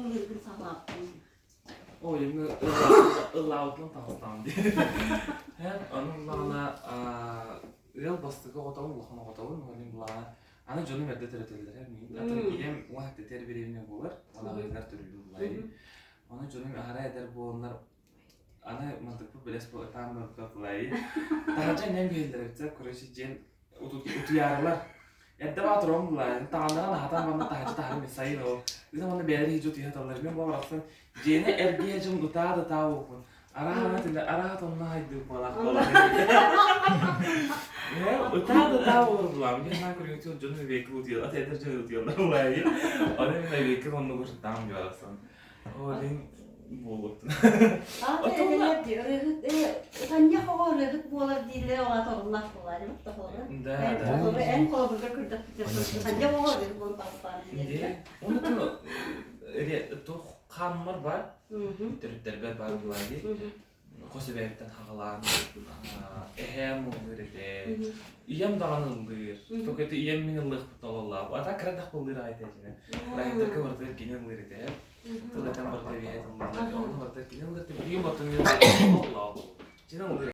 ılgın sağlattım. Oyunu ıllağıtlan tağıstam diye. Hem onun bana yıl bastığı otalım, ulağına otalım, onun bana ana canım edde tereteler hem neyin. Zaten iyem o hakkı terbiyeline olur, ona gaylar türlü bulayı. Ona canım ahara eder bu onlar ana mantıklı biles bu tam mantıklı bulayı. Daha ne bildiler bize kuruşu cem utuyarlar. Yadda var durum bulayı. Tanrı'nın hatan bana tahacı tahrim sayın o. Bizim onu belirli hiç utuya tanırlar. Ben bu arasın Jene ergiyacım utada tavukun. Arahat onunla haydi balak balak. Ya utada tavuk bulam. Ben kuruyor canım bekli utuyor. At eder canım utuyorlar bulayı. Onu ben bekli onu kursun tam diyorsun. O din boluktu. Aa, evet diyor. Sen ya hava rıhıt bolar dille ona torunlar bulayı. Da. En kolay bir kırdak bitirsin. Sen ya hava rıhıt bolar pastan diye. Onu tu kanlar var. Türkler var bulayı. Kosebekten hağalan, ehem olurdu. İyem dağınıldır. Tokete iyem minillik tutallar. Ata kırdak bulur ayetine. Rahimde kıvırdı ginin olurdu. Tulaten barda bir hayatım var. Onu barda ginin olurdu. Bir batın yok. Allah. Cina olurdu.